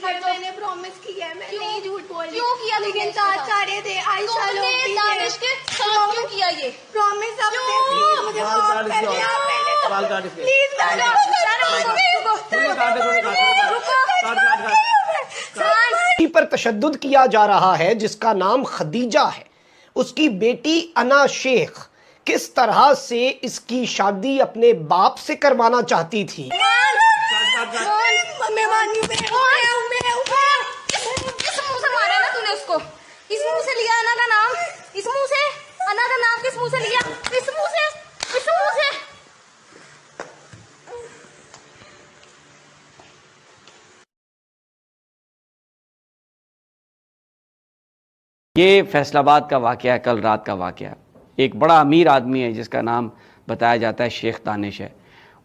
میں نے پرومس کیا ہے میں نہیں جھوٹ بول رہی. کیوں کیا لیکن سارے دے عائشہ لوگ بھی دانش کے ساتھ کیوں کیا یہ پرومس اب مجھے معاف کر دیا پلیز پر تشدد کیا جا رہا ہے جس کا نام خدیجہ ہے. اس کی بیٹی انا شیخ کس طرح سے اس کی شادی اپنے باپ سے کروانا چاہتی تھی. کس منہ سے مارا نا تو نے اس کو؟ کس منہ سے لیا انا کا نام؟ اس منہ سے انا کا نام کس منہ سے لیا؟ اس منہ سے اس منہ سے. یہ فیصل آباد کا واقعہ ہے، کل رات کا واقعہ. ایک بڑا امیر آدمی ہے جس کا نام بتایا جاتا ہے شیخ دانش ہے.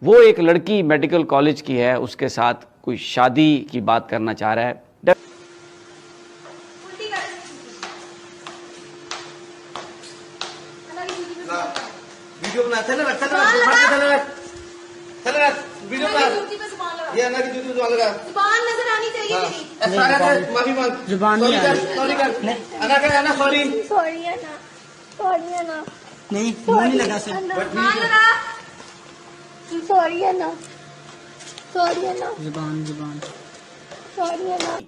وہ ایک لڑکی میڈیکل کالج کی ہے، اس کے ساتھ کوئی شادی کی بات کرنا چاہ رہا ہے. ویڈیو بنا تھا نا ویڈیو بنا یہ انا کی جوتی زبان لگا زبان نظر آنی چاہیے میری. معافی مانگ زبان سوری کر انا کہ انا سوری سوری انا سوری انا نہیں منہ نہیں لگا سر سوری انا سوری انا زبان سوری انا.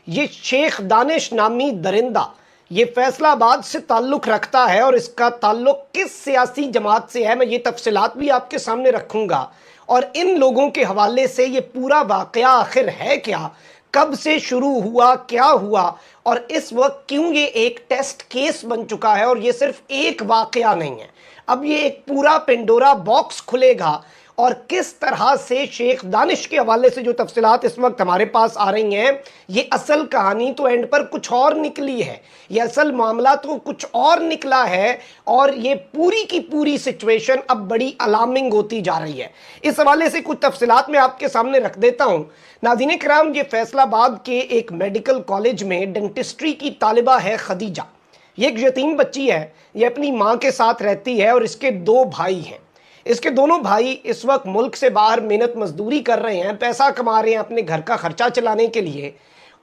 یہ شیخ دانش نامی درندہ یہ فیصل آباد سے تعلق رکھتا ہے اور اس کا تعلق کس سیاسی جماعت سے ہے میں یہ تفصیلات بھی آپ کے سامنے رکھوں گا. اور ان لوگوں کے حوالے سے یہ پورا واقعہ آخر ہے کیا، کب سے شروع ہوا، کیا ہوا، اور اس وقت کیوں یہ ایک ٹیسٹ کیس بن چکا ہے اور یہ صرف ایک واقعہ نہیں ہے. اب یہ ایک پورا پینڈورا باکس کھلے گا اور کس طرح سے شیخ دانش کے حوالے سے جو تفصیلات اس وقت ہمارے پاس آ رہی ہیں، یہ اصل کہانی تو اینڈ پر کچھ اور نکلی ہے، یہ اصل معاملہ تو کچھ اور نکلا ہے، اور یہ پوری کی پوری سچویشن اب بڑی الارمنگ ہوتی جا رہی ہے. اس حوالے سے کچھ تفصیلات میں آپ کے سامنے رکھ دیتا ہوں. ناظرین کرام، یہ فیصل آباد کے ایک میڈیکل کالج میں ڈینٹسٹری کی طالبہ ہے خدیجہ. یہ ایک یتیم بچی ہے، یہ اپنی ماں کے ساتھ رہتی ہے اور اس کے دو بھائی ہیں. اس کے دونوں بھائی اس وقت ملک سے باہر محنت مزدوری کر رہے ہیں، پیسہ کما رہے ہیں اپنے گھر کا خرچہ چلانے کے لیے.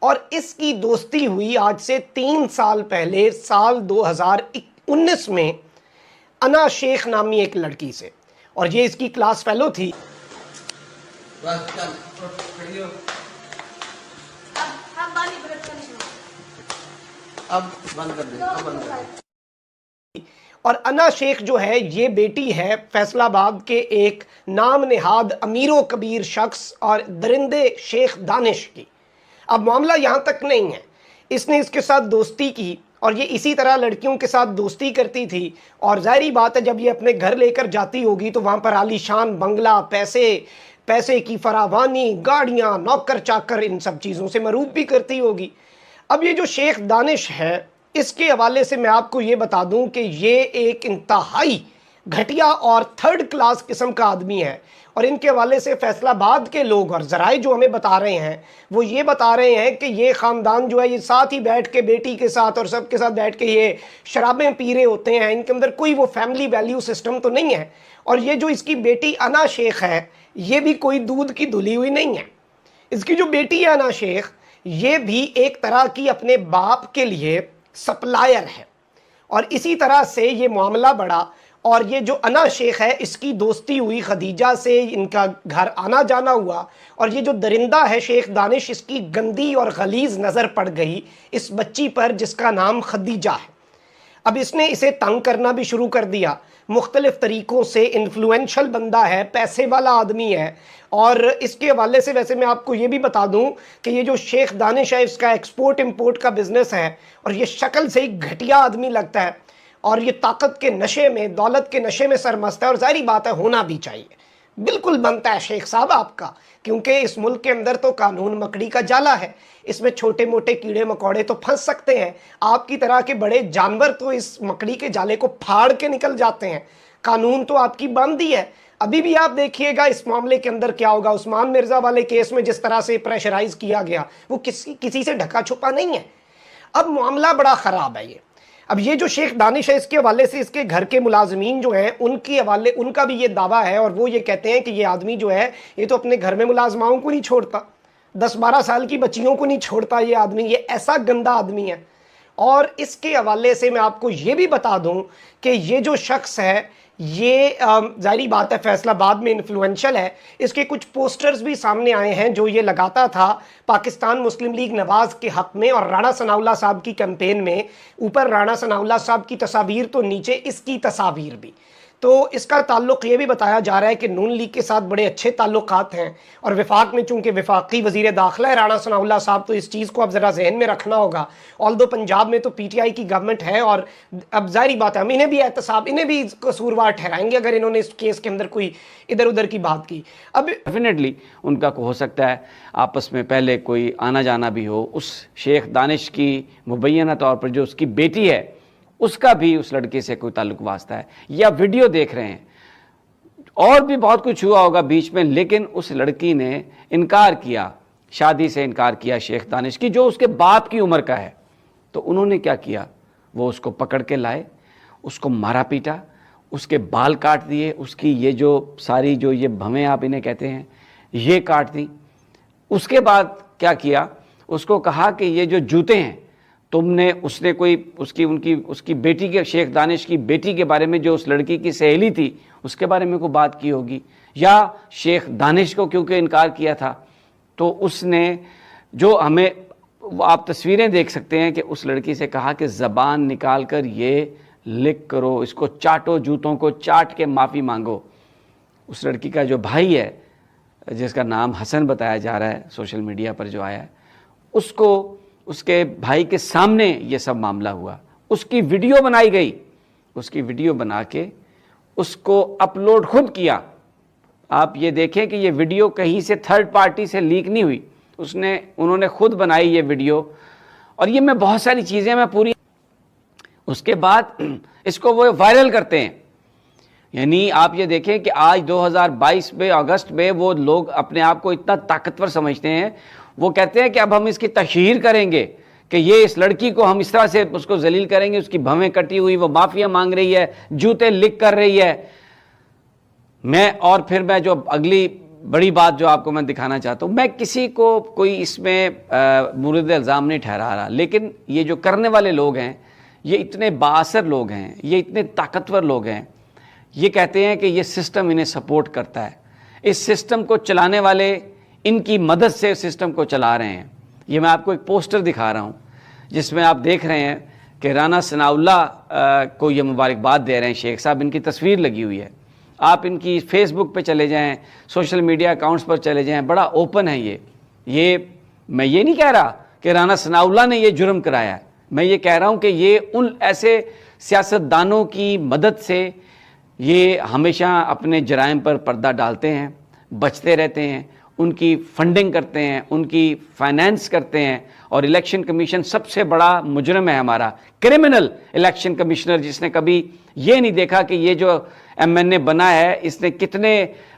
اور اس کی دوستی ہوئی آج سے 3 سال پہلے سال 2019 میں انا شیخ نامی ایک لڑکی سے، اور یہ اس کی کلاس فیلو تھی. اب بند کر دیں اب بند کر دیں. اور انا شیخ جو ہے یہ بیٹی ہے فیصل آباد کے ایک نام نہاد امیر و کبیر شخص اور درندے شیخ دانش کی. اب معاملہ یہاں تک نہیں ہے، اس نے اس کے ساتھ دوستی کی اور یہ اسی طرح لڑکیوں کے ساتھ دوستی کرتی تھی، اور ظاہری بات ہے جب یہ اپنے گھر لے کر جاتی ہوگی تو وہاں پر عالی شان بنگلہ، پیسے کی فراوانی، گاڑیاں، نوکر چاکر، ان سب چیزوں سے مروب بھی کرتی ہوگی. اب یہ جو شیخ دانش ہے اس کے حوالے سے میں آپ کو یہ بتا دوں کہ یہ ایک انتہائی گھٹیا اور تھرڈ کلاس قسم کا آدمی ہے. اور ان کے حوالے سے فیصل آباد کے لوگ اور ذرائع جو ہمیں بتا رہے ہیں وہ یہ بتا رہے ہیں کہ یہ خاندان جو ہے یہ ساتھ ہی بیٹھ کے بیٹی کے ساتھ اور سب کے ساتھ بیٹھ کے یہ شرابیں پی رہے ہوتے ہیں، ان کے اندر کوئی وہ فیملی ویلیو سسٹم تو نہیں ہے. اور یہ جو اس کی بیٹی انا شیخ ہے یہ بھی کوئی دودھ کی دھلی ہوئی نہیں ہے. اس کی جو بیٹی ہے انا شیخ یہ بھی ایک طرح کی اپنے باپ کے لیے سپلائر ہے. اور اسی طرح سے یہ معاملہ بڑھا اور یہ جو انا شیخ ہے اس کی دوستی ہوئی خدیجہ سے، ان کا گھر آنا جانا ہوا، اور یہ جو درندہ ہے شیخ دانش اس کی گندی اور غلیظ نظر پڑ گئی اس بچی پر جس کا نام خدیجہ ہے. اب اس نے اسے تنگ کرنا بھی شروع کر دیا مختلف طریقوں سے. انفلوئنشل بندہ ہے، پیسے والا آدمی ہے، اور اس کے حوالے سے ویسے میں آپ کو یہ بھی بتا دوں کہ یہ جو شیخ دانش ہے اس کا ایکسپورٹ امپورٹ کا بزنس ہے، اور یہ شکل سے ہی گھٹیا آدمی لگتا ہے، اور یہ طاقت کے نشے میں، دولت کے نشے میں سرمست ہے. اور ظاہری بات ہے ہونا بھی چاہیے، بالکل بنتا ہے شیخ صاحب آپ کا، کیونکہ اس ملک کے اندر تو قانون مکڑی کا جالا ہے، اس میں چھوٹے موٹے کیڑے مکوڑے تو پھنس سکتے ہیں، آپ کی طرح کے بڑے جانور تو اس مکڑی کے جالے کو پھاڑ کے نکل جاتے ہیں. قانون تو آپ کی بند ہی ہے. ابھی بھی آپ دیکھیے گا اس معاملے کے اندر کیا ہوگا. عثمان مرزا والے کیس میں جس طرح سے پریشرائز کیا گیا وہ کسی سے ڈھکا چھپا نہیں ہے. اب معاملہ بڑا خراب ہے. اب یہ جو شیخ دانش ہے اس کے حوالے سے اس کے گھر کے ملازمین جو ہیں ان کا بھی یہ دعویٰ ہے، اور وہ یہ کہتے ہیں کہ یہ آدمی جو ہے یہ تو اپنے گھر میں ملازماؤں کو نہیں چھوڑتا. 10-12 साल की बच्चियों को नहीं छोड़ता ये आदमी, ये ऐसा गंदा आदमी है। और इसके हवाले से मैं आपको ये भी बता दूं कि ये जो शख्स है ये ज़ाहिरी बात है फैसलाबाद में इन्फ्लुएंशियल है। इसके कुछ पोस्टर्स भी सामने आए हैं जो ये लगाता था पाकिस्तान मुस्लिम लीग नवाज़ के हक़ में, और राणा सनाउल्लाह साहब की कैंपेन में ऊपर राणा सनाउल्लाह साहब की तस्वीर तो नीचे इसकी तस्वीर भी। तो इसका ताल्लुक़ ये भी बताया जा रहा है कि नून लीग के साथ बड़े अच्छे ताल्लुकात हैं, और वफाक में चूँकि वफाकी वज़ीर दाखिला है राणा सनाउल्लाह साहब, तो इस चीज़ को अब ज़रा जहन में रखना होगा। ऑल्दो पंजाब में तो PTI की गवर्नमेंट है, और अब ज़ाहिरी बात है हम इन्हें भी एहतसाब, इन्हें भी कसूरवार ठहराएंगे अगर इन्होंने इस केस के अंदर कोई इधर उधर की बात की। अब डेफिनेटली उनका हो सकता है आपस में पहले कोई आना जाना भी हो। उस शेख दानिश की मुबैना तौर पर जो उसकी बेटी है उसका भी उस लड़के से कोई ताल्लुक वास्ता है, या वीडियो देख रहे हैं, और भी बहुत कुछ हुआ होगा बीच में, लेकिन उस लड़की ने इनकार किया, शादी से इनकार किया शेख दानिश की, जो उसके बाप की उम्र का है। तो उन्होंने क्या किया, वो उसको पकड़ के लाए, उसको मारा पीटा, उसके बाल काट दिए, उसकी ये जो सारी जो ये भवें आप इन्हें कहते हैं ये काट दी। उसके बाद क्या किया, उसको कहा कि ये जो जूते हैं तुमने, उसने कोई उसकी बेटी के, शेख दानिश की बेटी के बारे में जो उस लड़की की सहेली थी उसके बारे में कोई बात की होगी, या शेख दानिश को क्योंकि इनकार किया था। तो उसने जो हमें, आप तस्वीरें देख सकते हैं कि उस लड़की से कहा कि ज़बान निकाल कर ये लिख करो, इसको चाटो, जूतों को चाट के माफ़ी मांगो। उस लड़की का जो भाई है जिसका नाम हसन बताया जा रहा है सोशल मीडिया पर जो आया है, उसको, उसके भाई के सामने ये सब मामला हुआ, उसकी वीडियो बनाई गई, उसकी वीडियो बना के उसको अपलोड खुद किया। आप ये देखें कि ये वीडियो कहीं से थर्ड पार्टी से लीक नहीं हुई, उन्होंने खुद बनाई ये वीडियो। और ये मैं बहुत सारी चीज़ें मैं पूरी, उसके बाद इसको वो वायरल करते हैं। यानी आप ये देखें कि आज 2022 में अगस्त में वो लोग अपने आप को इतना ताकतवर समझते हैं, वो कहते हैं कि अब हम इसकी तशहीर करेंगे कि ये इस लड़की को हम इस तरह से उसको जलील करेंगे, उसकी भवें कटी हुई, वो माफिया मांग रही है, जूते लिक कर रही है। फिर मैं जो अगली बड़ी बात जो आपको मैं दिखाना चाहता हूँ, मैं किसी को कोई इसमें मुर्द इल्ज़ाम नहीं ठहरा रहा, लेकिन ये जो करने वाले लोग हैं ये इतने बाअसर लोग हैं, ये इतने ताकतवर लोग हैं, ये कहते हैं कि ये सिस्टम इन्हें सपोर्ट करता है, इस सिस्टम को चलाने वाले इनकी मदद से सिस्टम को चला रहे हैं। ये मैं आपको एक पोस्टर दिखा रहा हूँ जिसमें आप देख रहे हैं कि राणा सनाउल्लाह को ये मुबारकबाद दे रहे हैं शेख साहब, इनकी तस्वीर लगी हुई है। आप इनकी फेसबुक पे चले जाएं, सोशल मीडिया अकाउंट्स पर चले जाएं, बड़ा ओपन है ये मैं ये नहीं कह रहा कि राणा सनाउल्लाह ने ये जुर्म कराया है, मैं ये कह रहा हूँ कि ये उन ऐसे सियासतदानों की मदद से ये हमेशा अपने जराइम पर पर्दा डालते हैं, बचते रहते हैं, उनकी फंडिंग करते हैं, उनकी फाइनेंस करते हैं। और इलेक्शन कमीशन सबसे बड़ा मुजरम है हमारा, क्रिमिनल इलेक्शन कमिश्नर, जिसने कभी ये नहीं देखा कि ये जो MNA बना है इसने कितने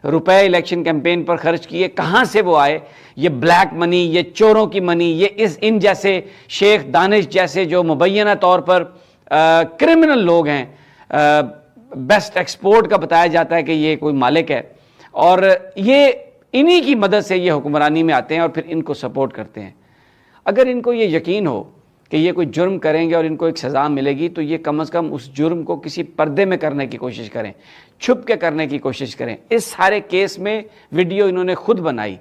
रुपए इलेक्शन कैंपेन पर खर्च किए, कहाँ से वो आए, ये ब्लैक मनी, ये चोरों की मनी, ये इन जैसे शेख दानिश जैसे जो मुबैना तौर पर क्रिमिनल लोग हैं। बेस्ट एक्सपोर्ट का बताया जाता है कि ये कोई मालिक है, और ये इन्हीं की मदद से ये हुक्मरानी में आते हैं और फिर इनको सपोर्ट करते हैं। अगर इनको ये यकीन हो कि ये कोई जुर्म करेंगे और इनको एक सज़ा मिलेगी, तो ये कम से कम उस जुर्म को किसी पर्दे में करने की कोशिश करें, छुप के करने की कोशिश करें। इस सारे केस में वीडियो इन्होंने खुद बनाई।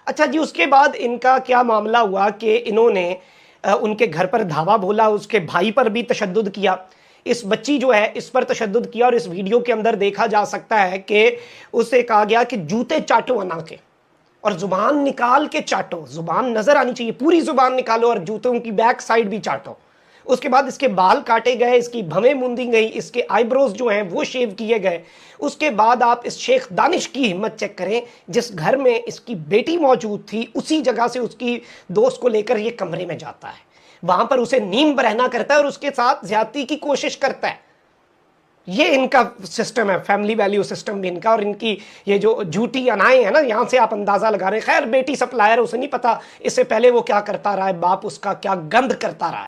अच्छा जी, उसके बाद इनका क्या मामला हुआ कि इन्होंने उनके घर पर धावा बोला, उसके भाई पर भी तशद्दुद किया, इस बच्ची जो है इस पर तशद्दुद किया, और इस वीडियो के अंदर देखा जा सकता है कि उससे कहा गया कि जूते चाटो अना के, और जुबान निकाल के चाटो, जुबान नजर आनी चाहिए, पूरी जुबान निकालो और जूतों की बैक साइड भी चाटो। उसके बाद इसके बाल काटे गए, इसकी भवें मूंदी गई, इसके आईब्रोज जो हैं वो शेव किए गए। उसके बाद आप इस शेख दानिश की हिम्मत चेक करें, जिस घर में इसकी बेटी मौजूद थी उसी जगह से उसकी दोस्त को लेकर ये कमरे में जाता है, वहां पर उसे नीम बरहना करता है और उसके साथ ज्यादती की कोशिश करता है। ये इनका सिस्टम है, फैमिली वैल्यू सिस्टम भी इनका। और इनकी ये जो झूठी अनाएं हैं ना, यहाँ से आप अंदाजा लगा रहे हैं। खैर बेटी सप्लायर, उसे नहीं पता इससे पहले वो क्या करता रहा है, बाप उसका क्या गंद करता रहा है।